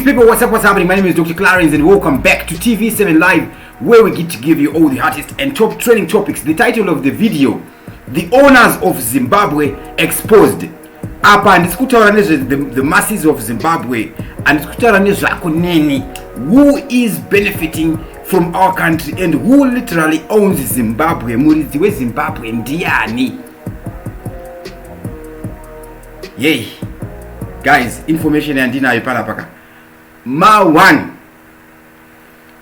people, what's happening? My name is Dr. Clarence and welcome back to TV7 Live, where we get to give you all the hottest and top trending topics. The title of the video, the owners of Zimbabwe exposed. Apa ndikutaura the masses of Zimbabwe and ndikutaura nezvakoneni, who is benefiting from our country and who literally owns Zimbabwe. Muridzi weZimbabwe ndiani? Yay guys, information yandinayo paka. Ma one,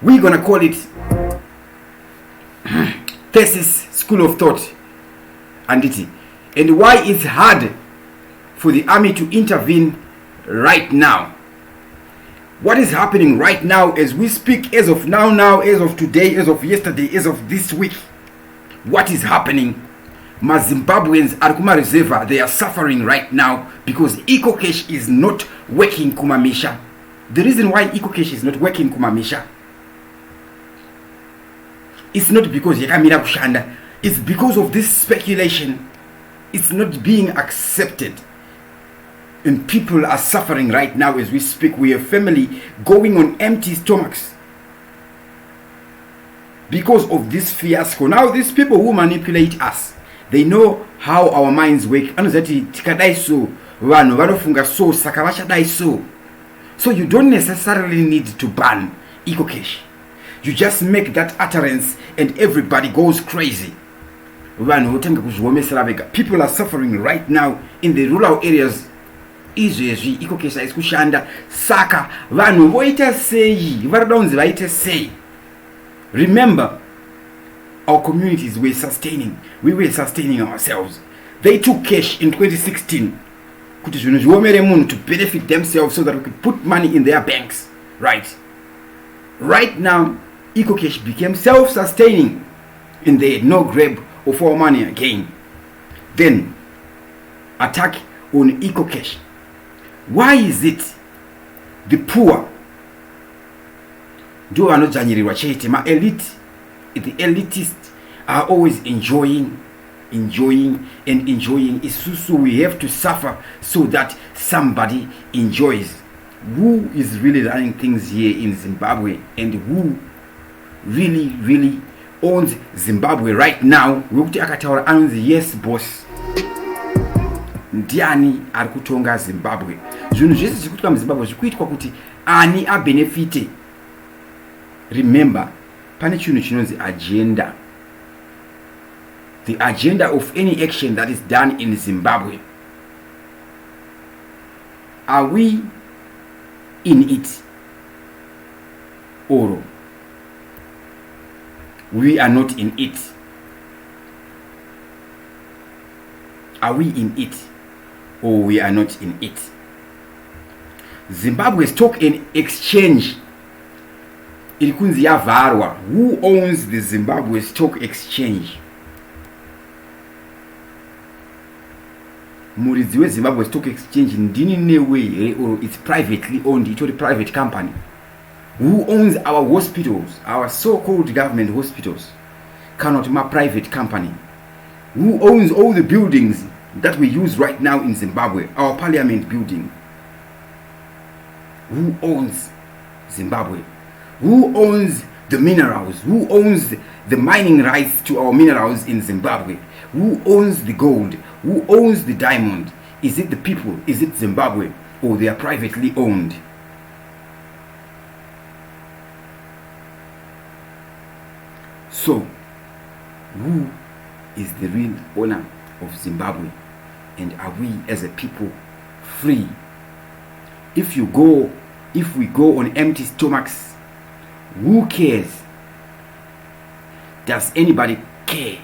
we're gonna call it thesis, school of thought, and why it's hard for the army to intervene right now. What is happening right now as we speak, as of now, as of today, as of yesterday, as of this week? What is happening? Ma Zimbabweans are kuma reserva, they are suffering right now because EcoCash is not working. Kumamisha, the reason why EcoCash is not working, Kumamisha, it's not because yakamira kushanda, it's because of this speculation. It's not being accepted and people are suffering right now as we speak. We have family going on empty stomachs because of this fiasco. Now these people who manipulate us, they know how our minds work. Anozati tikadai so vanhu vanofunga so saka vachadai so. So you don't necessarily need to ban EcoCash. You just make that utterance and everybody goes crazy. People are suffering right now in the rural areas. Izvezvi EcoCash is kushanda saka vanhu voita sei, varadonzi vaite sei. Remember, our communities were sustaining. We were sustaining ourselves. They took cash in 2016 to benefit themselves so that we could put money in their banks. Right now, EcoCash became self-sustaining and they had no grab of our money again. Then, attack on EcoCash. Why is it the poor do not chete? Ma elite, the elitists are always enjoying. So we have to suffer so that somebody enjoys. Who is really running things here in Zimbabwe and who really owns Zimbabwe right now? Yes boss, ndiani ari kutonga Zimbabwe. Zvinhu zvese zvikuitwa muZimbabwe zvikuitwa kuti ani abenefite. Remember, pane chinhu chinonzi agenda. The agenda of any action that is done in Zimbabwe. Are we in it? Or we are not in it? Are we in it? Or we are not in it? Zimbabwe Stock and Exchange. Irikunzi yavarwa. Who owns the Zimbabwe Stock Exchange? Muridzi weZimbabwe Stock Exchange ndini newe, or it's privately owned, it's a private company. Who owns our hospitals, our so-called government hospitals? Cannot my private company. Who owns all the buildings that we use right now in Zimbabwe? Our parliament building. Who owns Zimbabwe? Who owns the minerals? Who owns the mining rights to our minerals in Zimbabwe? Who owns the gold? Who owns the diamond? Is it the people? Is it Zimbabwe? Or they are privately owned? So, who is the real owner of Zimbabwe? And are we as a people free? If we go on empty stomachs, who cares? Does anybody care?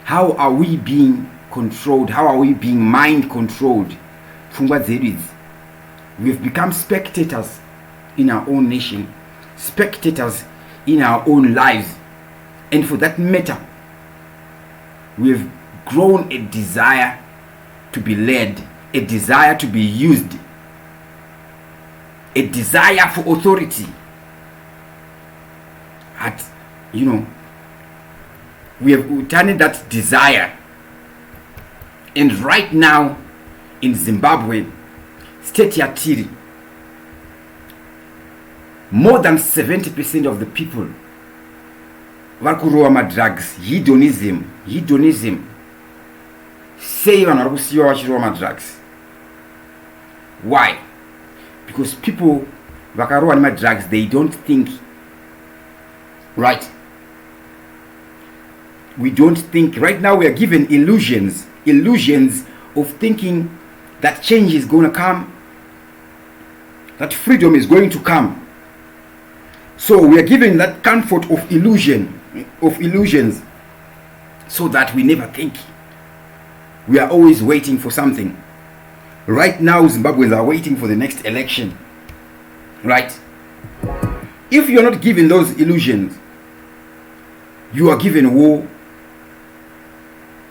How are we being controlled? How are we being mind controlled? From what there is, we've become spectators in our own nation, spectators in our own lives, and for that matter, we've grown a desire to be led, a desire to be used, a desire for authority. We have turned that desire. And right now in Zimbabwe, state yatiri, more than 70% of the people vari kurova madrugs. Hedonism. Sei vanhu vari kusiyiwa vachirova madrugs. Why? Because people vakarova nemadrugs, they don't think right. We don't think. Right now we are given illusions of thinking that change is going to come, that freedom is going to come. So we are given that comfort of illusions, so that we never think. We are always waiting for something. Right now Zimbabweans are waiting for the next election. Right? If you are not given those illusions, you are given war.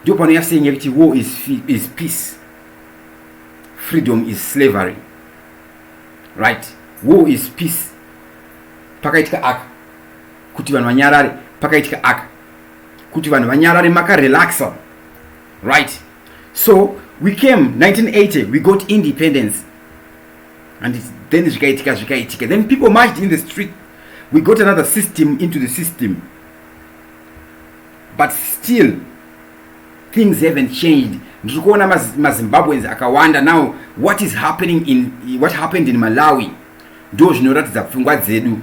People are saying that war is peace, freedom is slavery. Right? War is peace. Pakaitika aka kuti vanhu vanyarare, pakaitika aka kuti vanhu vanyarare makarelaxa. Right? So we came 1980, we got independence, and then Zvirikuitika. Then people marched in the street. We got another system into the system, but still things haven't changed. Ndikuona maZimbabweans akawanda now what happened in Malawi. Ndo zvinoratidza pfungwa dzedu.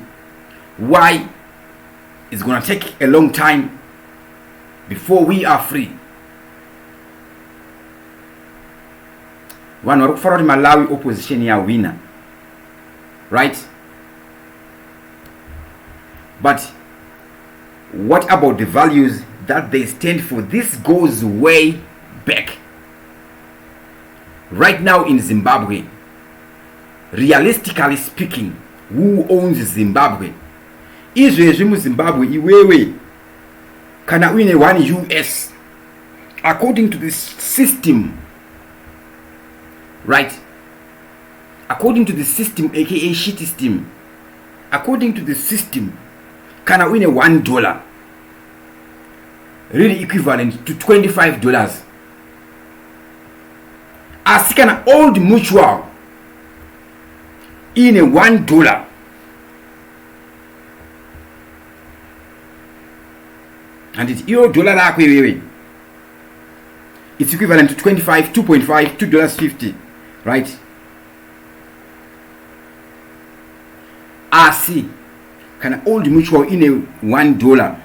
Why it's going to take a long time before we are free. Vanhu vari kufara kuti Malawi opposition ya winner. Right? But what about the values that they stand for? This goes way back. Right now in Zimbabwe, realistically speaking, who owns Zimbabwe? Izvezvi muZimbabwe iwewe kana uine 1 US according to this system. Right? According to the system, aka shitty system, according to the system, kana uine $1 really equivalent to $25. Asi kana old mutual in a $1, and it's your dollar lako iwewe, it's equivalent to 25, 2.5, $2.50. Right? Asi kana old mutual in a $1,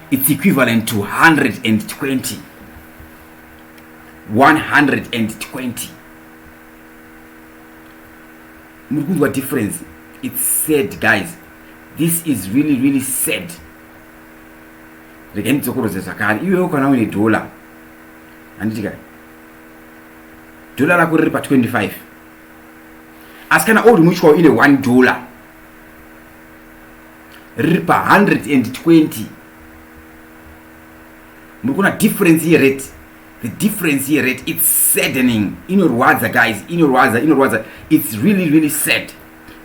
it's equivalent to 120. What difference? It's sad, guys. This is really sad. Again, you can only $1. And $1 lako riri pa 25. Asi kana old mutual in a $1 riri pa 120. Mukuna difference here rate. The difference here rate, it's saddening. Inorwadza, guys. Inorwadza. It's really sad.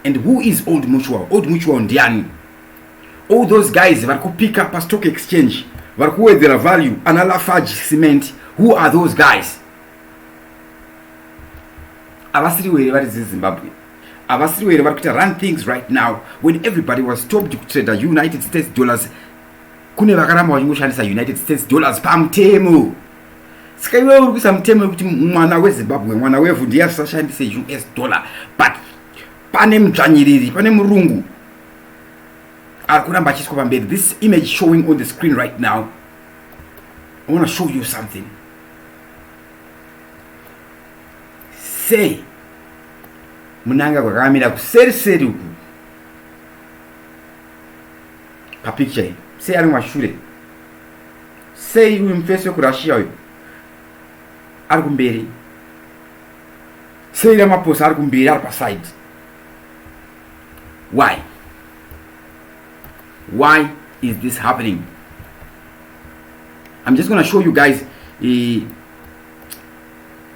And who is old mutual? Old mutual ndiani? All those guys vari pick up a stock exchange, vari kuwedzera value ana Lafarge cement. Who are those guys? Avasiri were vari Zimbabwe. Avasiri were vari kuita run things right now when everybody was stopped to trade United States dollars. Kune vakaramba vachingoshandisa United States dollars pamutemo. Saka iwe uri kuisa mutemo kuti mwana weZimbabwe, mwana wevhu ndiye asashandise US dollar, but pane mudzvanyiriri, pane murungu ari kuramba achiiswa pamberi. This image showing on the screen right now, I want to show you something. Say munanga kwakamira kuseri uku papicture. Say ari mashure. Say uyu mufesi wekurussia uyu ari kumberi. Say ramaposa ari kumberi ari paside. Why is this happening? I'm just going to show you guys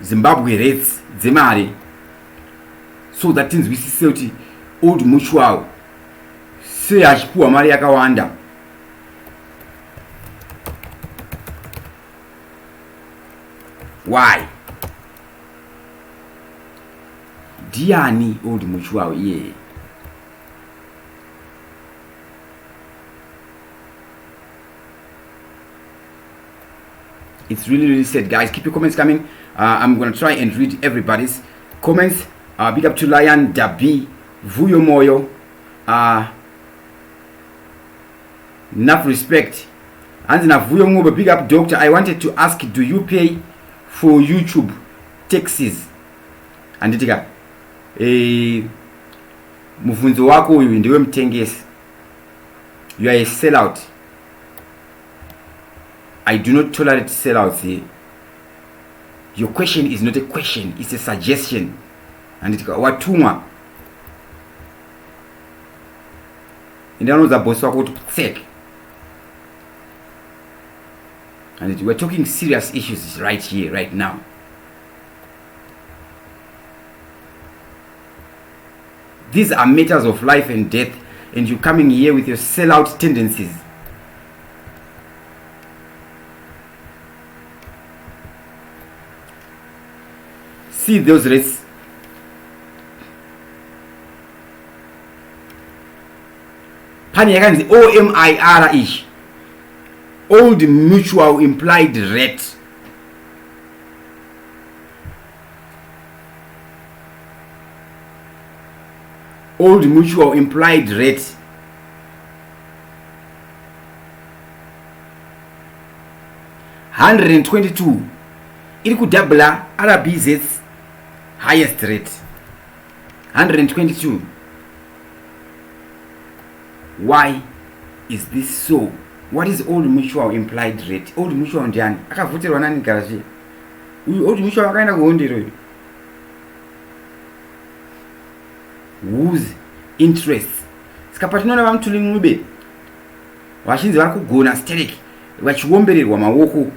Zimbabwe rates dzemari, so that things we see kuti old mutual sei achipuwa mari yakawanda. Why? ndiani old muchwayo iye? It's really sad, guys. Keep your comments coming. I'm gonna try and read everybody's comments. Big up to Lion Dabi, Vuyo Moyo, enough respect. And Vuyo Moyo, big up doctor. I wanted to ask, do you pay for YouTube taxes? And nditika mufunzo wako uyu ndiwe mtengesi. You are a sellout. I do not tolerate sellouts here. Your question is not a question, it's a suggestion. And nditika watumwa indanoza boss wako kuti sake. And we're talking serious issues right here, right now. These are matters of life and death, and you're coming here with your sellout tendencies. See those rates. Pani yakanzi OMIR ish. Old mutual implied rate. Old mutual implied rate. $122. Iri kudabla RBZ's highest rate. 122. Why is this so? What is old mutual implied rate? Old mutual ndiani? Akavhutirwa nani garaji? Old mutual akaenda kuhondero. Whose interests? Sikapatinoona vamutuli ngube. Vashinzi vari kugona sterek vachiombererwa maoko.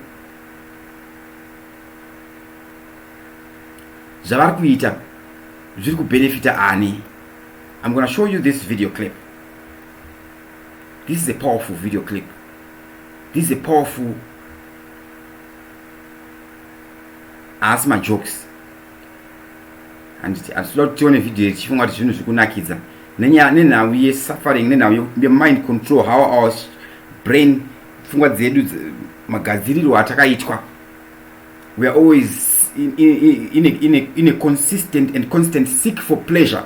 Zvavari kuita zviri kubenefita ani. I'm going to show you this video clip. This is a powerful video clip. This is a powerful as my jokes. And it's not the only video chifunga kuti zvinhu zvikunakidza. Nena we are suffering, nena we mind control how our brain pfungwa dzedu magadziriro atakaitwa. We are always in a consistent and constant seek for pleasure.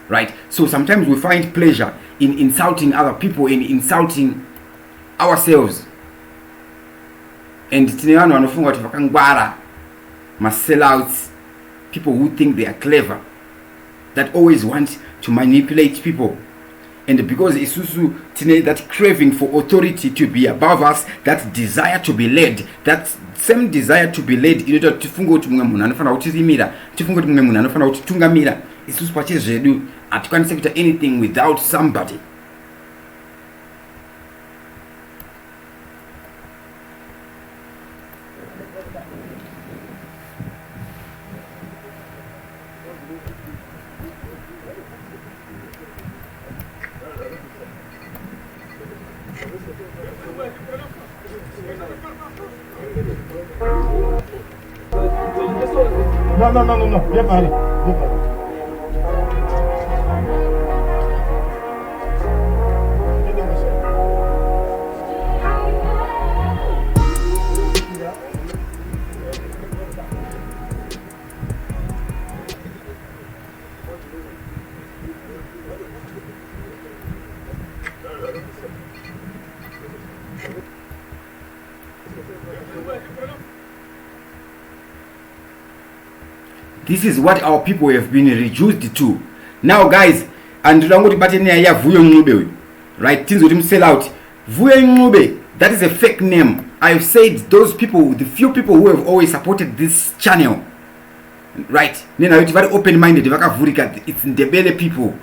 Right? So sometimes we find pleasure in insulting other people and insulting ourselves. And tine vanhu vanofunga kuti vakangwara, sellouts, people who think they are clever, that always want to manipulate people. And because isusu tine that craving for authority to be above us, that desire to be led, that same desire to be led, inoita kuti tifunge kuti mumwe munhu anofanira kutirimira, tifunge kuti mumwe munhu anofanira kutitungamira. Isusu pachezvedu hatikwanisi kuita anything without somebody. No. Bien vale. This is what our people have been reduced to. Now guys, and right, things with him sell out. That is a fake name. I've said those people, the few people who have always supported this channel, right? It's very open-minded. It's Ndebele people.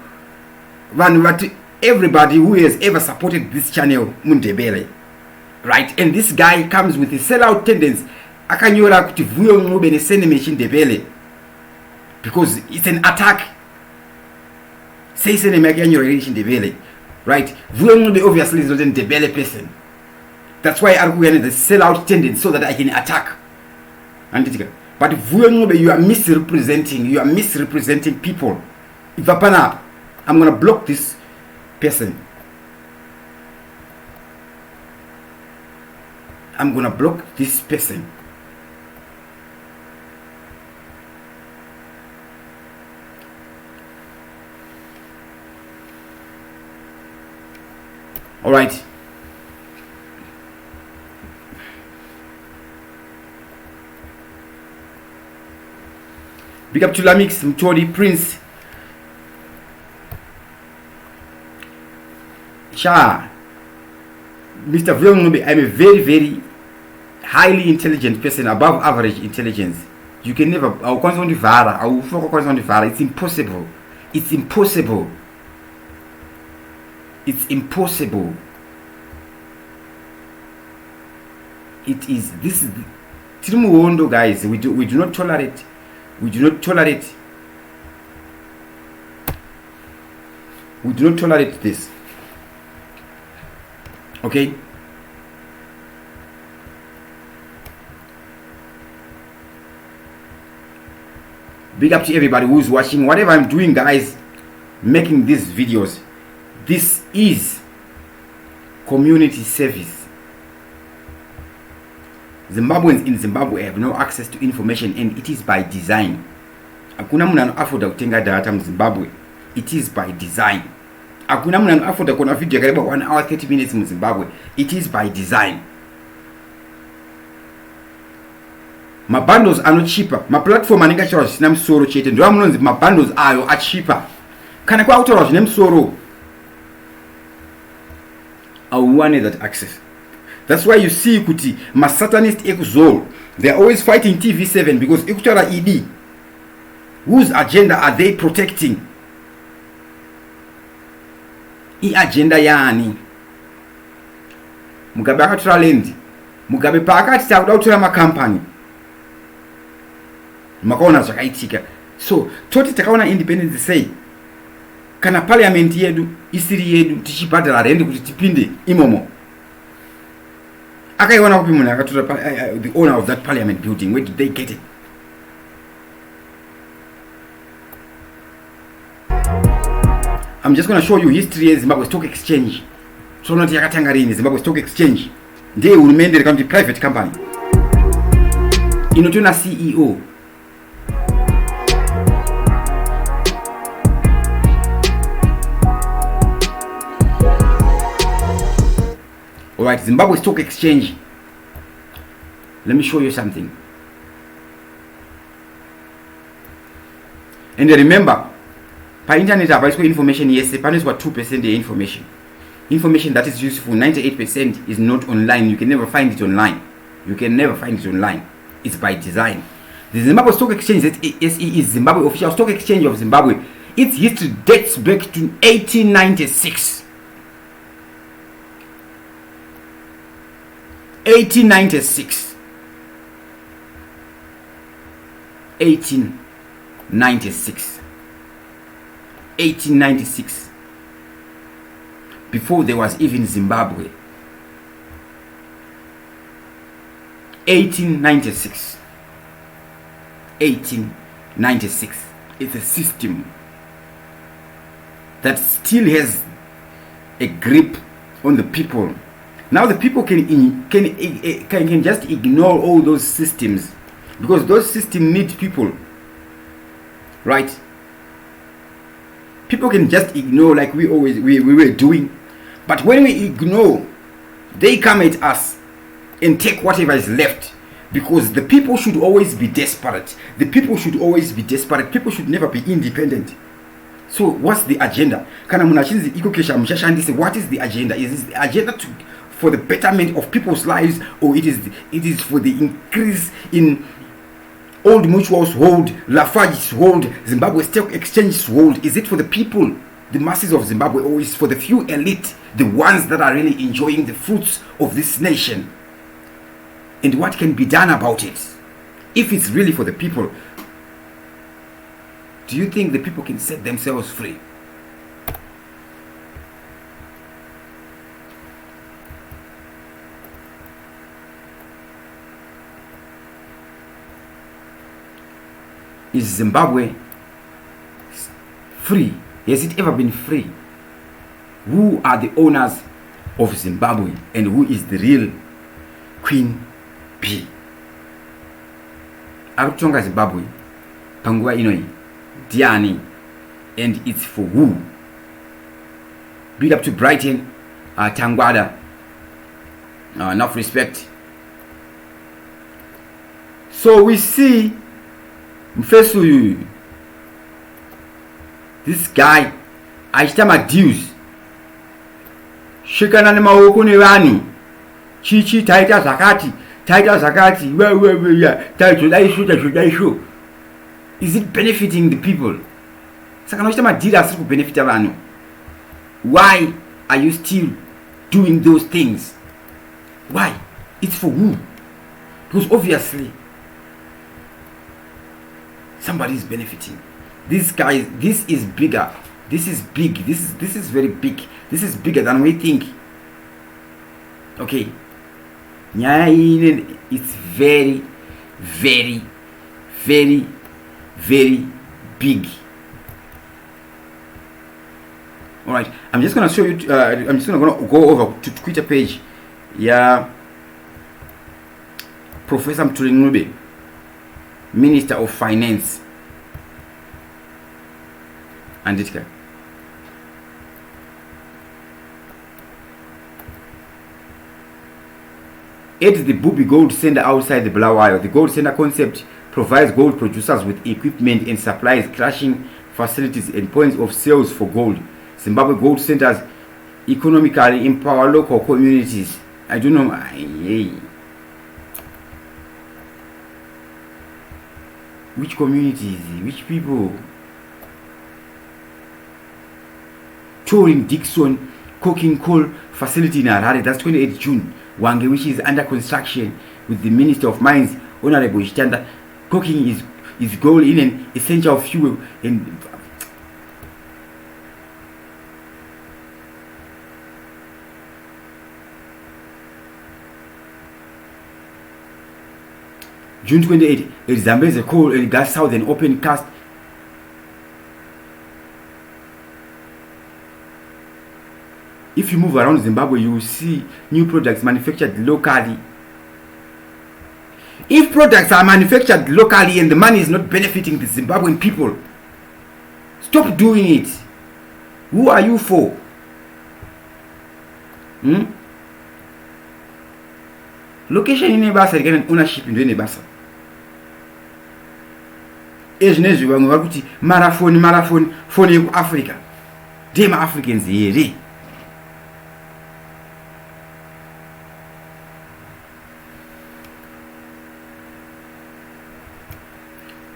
Everybody who has ever supported this channel, Mundebele, right? And this guy comes with a sellout tendency. Akanyora kuti vuyo ngube ne sene machine Ndebele. Because it's an attack. Say sene makanyora relation Ndebele. Right? Vuyo ngube obviously is not a Ndebele person. That's why I'm going to sell out tendency so that I can attack. And But you are misrepresenting. You are misrepresenting people. If I'm gonna block this person. I'm gonna block this person. All right. Big up to Lamix, Mchodi, Prince. Sha. Mr. Vilnobi, I'm a very, very highly intelligent person, above average intelligence. You can never, it's impossible. It's impossible. It's impossible. It is, this is, Tirimuondo, guys, we do not tolerate. We do not tolerate. We do not tolerate this. Okay? Big up to everybody who's watching. Whatever I'm doing, guys, making these videos, this is community service. Zimbabweans in Zimbabwe have no access to information, and it is by design. Hakuna munhu anoafoda kutenga data mu Zimbabwe. It is by design. Hakuna munhu anoafoda kuona video yakareba 1 hour 30 minutes mu Zimbabwe. It is by design. Mabundles anochipa, maplatform anenge achitaura zvisina musoro chete ndiwo munonzi mabundles ayo achipa. Kana kwakutaura zvine musoro, auwane that access. That's why you see kuti masatanist ekuzol, they're always fighting TV7 because ikutaura ED. Whose agenda are they protecting? Agenda yani? Mugabe akatora land. Mugabe paakati takuda kutora makampani. Makaona zvakaitika. So toti takaona independence say kana parliament yedu isiri yedu tichibhadhara rent kuti tipinde imomo. Akaiona kupi munhu akatora the owner of that parliament building, where did they get it? I'm just going to show you history of Zimbabwe Stock Exchange. So not yakatanga rini Zimbabwe Stock Exchange. Ndiye urumende rekuti private company. Inotona CEO. Alright, Zimbabwe Stock Exchange. Let me show you something. And remember, per internet available information, yes, the panel is what 2% information. Information that is useful, 98% is not online. You can never find it online. You can never find it online. It's by design. The Zimbabwe Stock Exchange, SE, is Zimbabwe Official Stock Exchange of Zimbabwe. Its history dates back to 1896. 1896. 1896. 1896. Before there was even Zimbabwe. 1896. 1896. It's a system that still has a grip on the people. Now the people can just ignore all those systems because those systems need people, right? People can just ignore like we were doing, but when we ignore, they come at us and take whatever is left because the people should always be desperate. The people should always be desperate. People should never be independent. So what's the agenda? What is the agenda? Is this the agenda for the betterment of people's lives, or it is for the increase in Old Mutual's hold, Lafarge's hold, Zimbabwe Stock Exchange's hold? Is it for the people, the masses of Zimbabwe, or is it for the few elite, the ones that are really enjoying the fruits of this nation? And what can be done about it? If it's really for the people, do you think the people can set themselves free? Is Zimbabwe free? Has it ever been free? Who are the owners of Zimbabwe and who is the real Queen Bee? Akutonga Zimbabwe panguva inoi Diani, and it's for who? Big up to Brighton, Tangwada, enough respect. So we see Mfesu, this guy achitama dues shikana nemaoko nevanhu chichi taita zakati taito. Is it benefiting the people? Saka nochita madhiri asiri kubenefita vanhu. Why are you still doing those things? Why? It's for who? Because obviously somebody is benefiting. This guy, this is bigger. This is big. This is very big. This is bigger than we think. Okay. It's very, very, very, very big. All right. I'm just gonna show you. I'm just gonna go over to Twitter page. Yeah. Professor Mturingube, Minister of Finance. And it can. At the Bubi Gold Center outside the Bulawayo, the Gold Center concept provides gold producers with equipment and supplies, crushing facilities and points of sales for gold. Zimbabwe Gold Centers economically empower local communities. I don't know. Which communities? Which people? Touring Dixon coking coal facility in Harare. That's 28 June. Wange, which is under construction with the Minister of Mines, Honorable Chitanda. Cooking is gold in an essential fuel and June 28, it Zambezi coal and gas south and open cast. If you move around Zimbabwe, you will see new products manufactured locally. If products are manufactured locally and the money is not benefiting the Zimbabwean people, stop doing it. Who are you for? Location in Nebasa again, ownership in Nebasa. Eznezu vangu vakuti marathon phone Africa. Dem Africans here.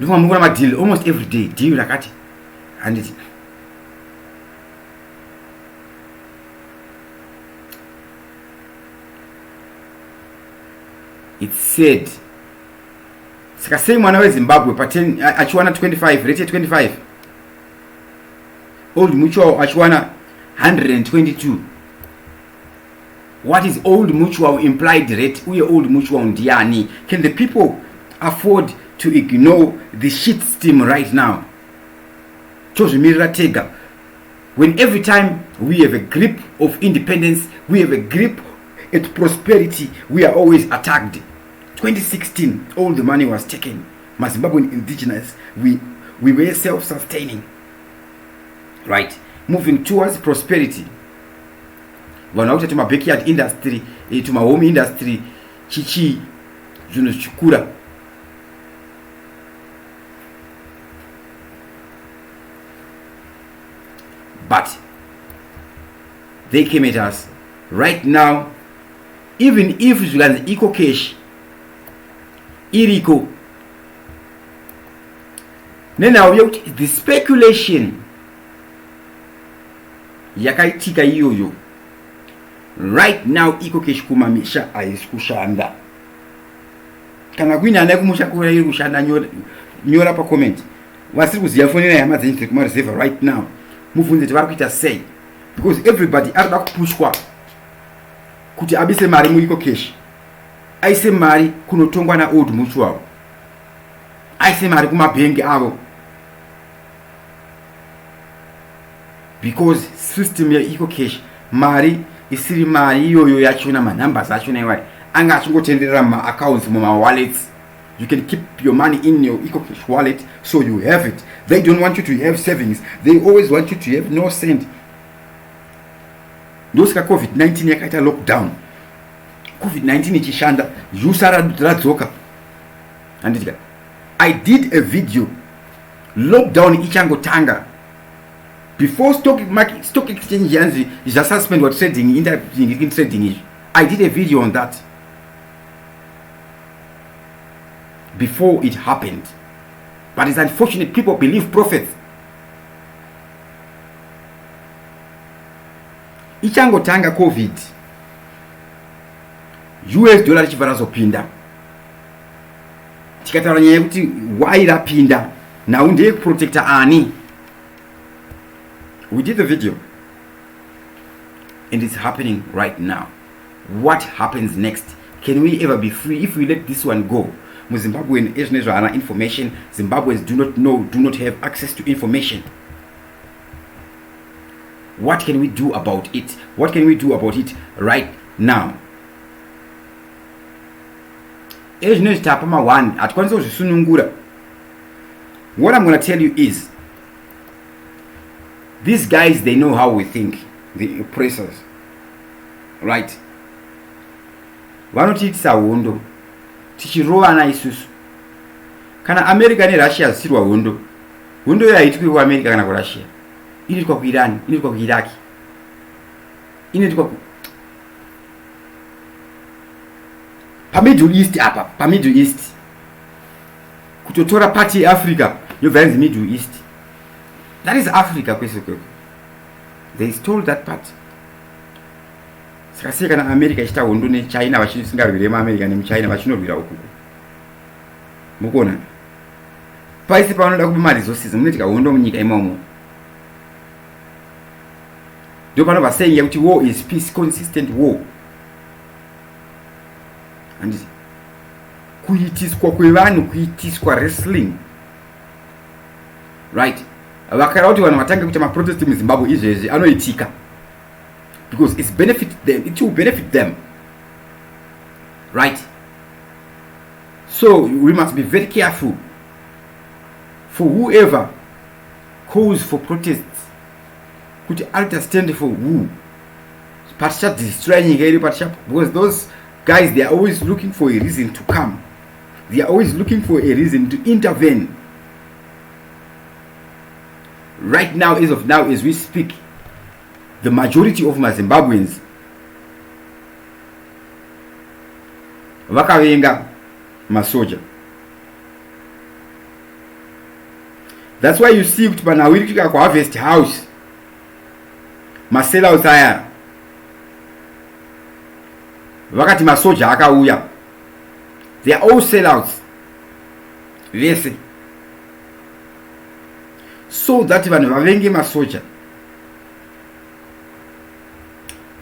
Look, I'm going to deal almost every day. Deal like that, and it said, same one in Zimbabwe, but Achwana 25, rated 25. Old Mutual Achwana 122. What is Old Mutual implied rate? We are Old Mutual on Diani. Can the people afford to ignore the shit steam right now? When every time we have a grip of independence, we have a grip at prosperity, we are always attacked. 2016, all the money was taken. Zimbabwean indigenous, we were self-sustaining. Right? Moving towards prosperity. When I to my backyard industry, to my home industry, chichi, chukura. But they came at us right now. Even if you got the eco cash, iriko, then now the speculation yakaitika yoyo. Right now, eco cash kumamisha aiskushanda. Kana gwina na kumusha kura kushanda nyora pa comment. Wasiri kuziyafonera yamazi kuma receiver right now. Move to say because everybody are not push kwa kuti abise mari mu iko cash aise mari kunotongwa na Old Mutual. aise mari kumabhengi avo, because system yeEcoCash mari isiri mari iyoyo yachona, manumbers achona iwayo anga achingotenderera mumaaccounts, mumawallets. You can keep your money in your EcoCash wallet, so you have it. They don't want you to have savings. They always want you to have no cent. Ndosika COVID-19 yakaita lockdown. COVID-19 ichishanda, yusara radzoka. Andika, I did a video, lockdown ichangotanga. Before stock exchange yanzi just suspend what trading in trading. I did a video on that before it happened. But it's unfortunate people believe prophets. Ichangotanga COVID, US dollar chivarazopinda, tikataura nyaya yekuti why rapinda, now ndeye protector ani. We did the video and it's happening right now. What happens next? Can we ever be free if we let this one go? Zimbabwean information, Zimbabweans do not have access to information. What can we do about it? What can we do about it right now? What I'm going to tell you is, these guys, they know how we think, the oppressors, right? Vanotitisa hondo tichirovana isusu. Kana America neRussia zisirwa hondo, hondo yaitwa kuAmerica kana kuRussia, inoitwa kuIran, inoitwa kuIraq, inoitwa paMiddle East. Apa paMiddle East kutotora party Africa yobva yanzi Middle East. That is Africa kwese kweko. They stole that part. Saka kana America ichita hondo neChina vachisingarwire maAmerica nemuChina vachinorwira ukuku. Mukona paisi panoda kupa maresources munoitika hondo munyika imomo. Ndio panobva saying yakuti war is peace, consistent war. And kuitiswa kwevanhu, kuitiswa wrestling, right? Vakara kuti vanhu vatange kuita maprotest muZimbabwe izvezvi anoitika because it will benefit them, right? So we must be very careful for whoever calls for protests. Could understand for who? Partial destroying because those guys, they are always looking for a reason to come. They are always looking for a reason to intervene. Right now, as we speak, the majority of my Zimbabweans vakavenga Masoja. That's why you see kuti vanhu Zvirikuitika kuharvest house, Sellout aya vakati Masoja akauya. They are all sellouts vese, so that vanhu vavenge Masoja.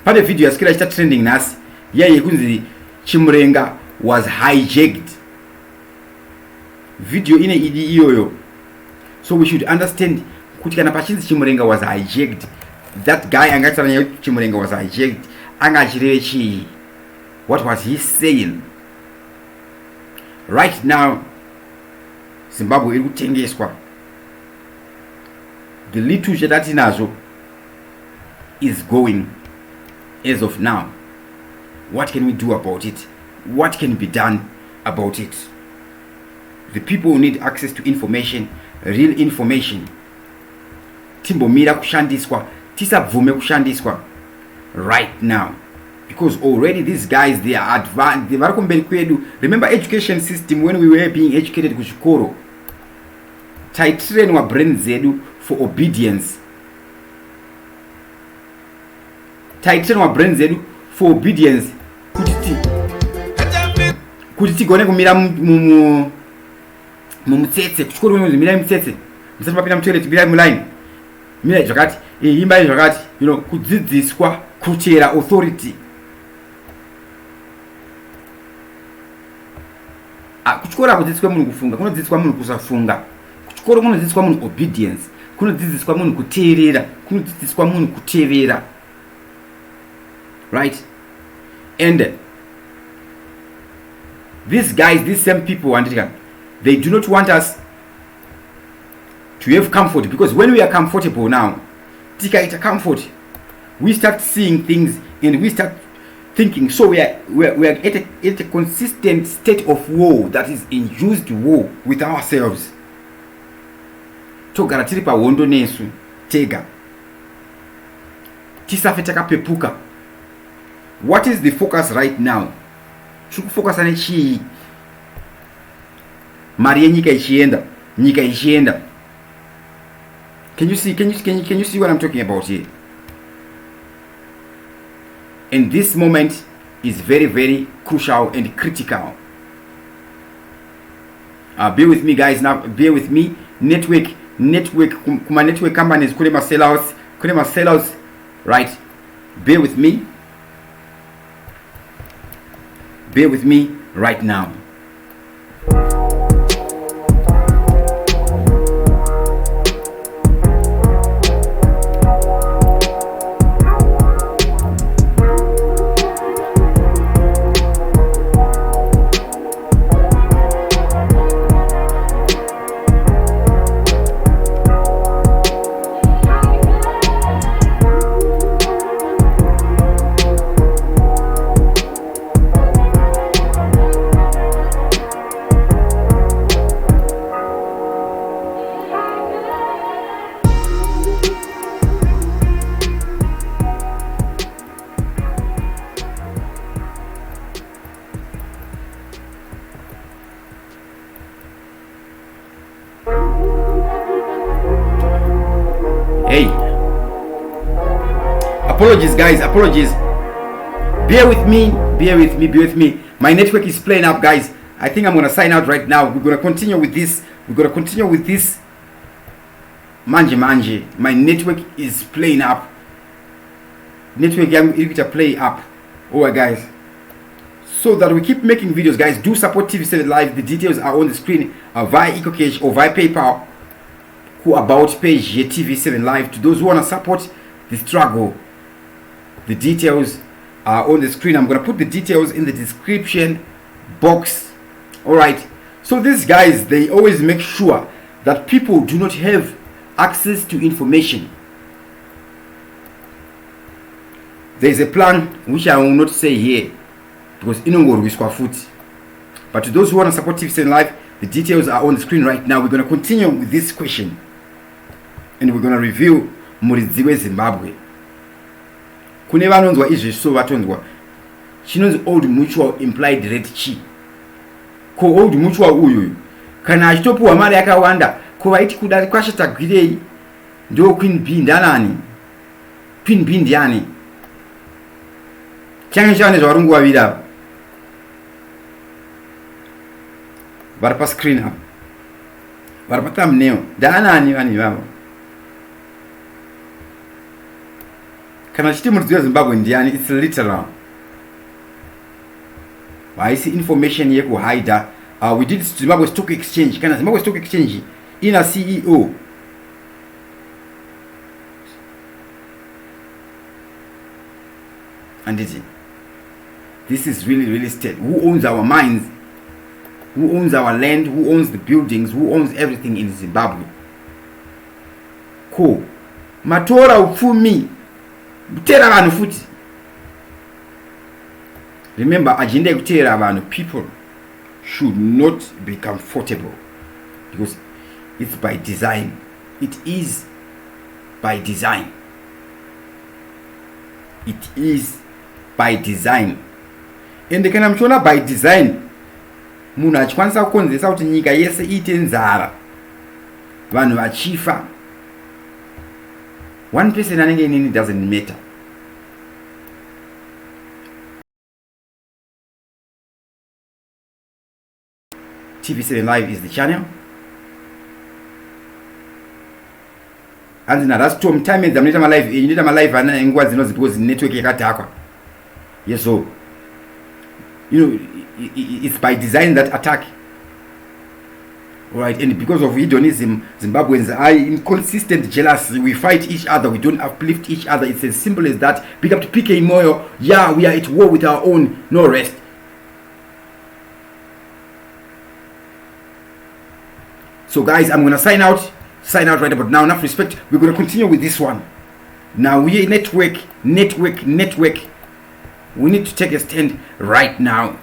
Pane video yasikira ichita trending nhasi yekunzi Chimurenga was hijacked. Video ine idi iyoyo. So we should understand kuti kana pachinzi Chimurenga was hijacked, that guy angatana kuti Chimurenga was hijacked angachireve chii? What was he saying? Right now Zimbabwe iri kutengeswa. The little chatatinazo is going as of now. What can we do about it? What can be done about it? The people need access to information, real information. Timbomira kushandiswa, tisabvume kushandiswa right now. Because already these guys, they are advanced. Remember education system when we were being educated kuchikoro. Taitrainwa brain zedu for obedience. Taitrainwa brain zedu for obedience. Kuti tigone kumira mumutsetse kuchikoro unozi mira mutsetse. Musati mapinda mutoilet mira muline. Mira zvakati, imba zvakati, kudzidziswa kuchera authority. kuchikoro akudzidziswa munhu kufunga, kunodzidziswa munhu kusafunga. Kuchikoro kunodzidziswa munhu obedience, kunodzidziswa munhu kuteerera, kunodzidziswa munhu kutevera. Right? And these guys, these same people, they do not want us to have comfort, because when we are comfortable now, tikaita comfort, we start seeing things and we start thinking. So we are at a consistent state of war, that is induced war with ourselves. Togara tiri pahondo nesu tega, tisafe takapepuka. What is the focus right now? Tiri kufocus ane chii? Mari yenyika ichienda, nyika ichienda. Can you see what I'm talking about here? And this moment is very, very crucial and critical. Bear with me, guys. Now, bear with me. Network. Kuma network companies. Kule sellouts. Right. Bear with me. Bear with me right now. Hey, apologies guys, apologies. Bear with me. My network is playing up, guys. I think I'm gonna sign out right now. We're gonna continue with this. Manje. My network is playing up. Network yang play up. Alright guys. So that we keep making videos, guys. Do support TV7 Live. The details are on the screen via EcoCash or via PayPal. About page here, TV7 Live. To those who want to support the struggle, the details are on the screen. I'm going to put the details in the description box. Alright, so these guys, they always make sure that people do not have access to information. There's a plan which I will not say here, because inongorwiswa futi. But to those who want to support TV7 Live, the details are on the screen right now. We're going to continue with this question, and we're going to review Zimbabwe Zimbabwe. Kune vanonzwa izvezvi vatonzwa chinonzi old mutual implied rate chi. Ko old mutual uyu kana achitopuwa mari yakawanda, ko vaiti kudari kwashatagwirei ndo Queen B ndanani? Queen B ndiani? Change chane zvarungu vavira vari pa screen apa, vari pa thumbnail ndanani vanhu ivavo? Kana chiti mudziwa Zimbabwe ndiani? It's literal. Haisi information yekuhida. We did Zimbabwe Stock Exchange. Kana Zimbabwe Stock Exchange ina CEO. And this is really state. Who owns our mines? Who owns our land? Who owns the buildings? Who owns everything in Zimbabwe? Cool. Matora upfumi. Kutera vanhu futi. Remember, agenda yekutera vanhu, people should not be comfortable, because it's by design. It is by design. It is by design. And kana mchona by design, munhu achikwanisa kukonzesa kuti nyika yese iite nzara, vanhu vachifa, one person anenge inini doesn't matter. TV7 Live is the channel. And that's Tom time is I'm my live. You need my live and in what because network yakataka. Yes, so you know it's by design that attack Alright, and because of hedonism, Zimbabweans are in consistent jealousy. We fight each other, we don't uplift each other. It's as simple as that. Pick up to PK Moyo. Yeah, we are at war with our own, no rest. So guys, I'm gonna sign out right about now. Enough respect. We're gonna continue with this one. Now we network. We need to take a stand right now.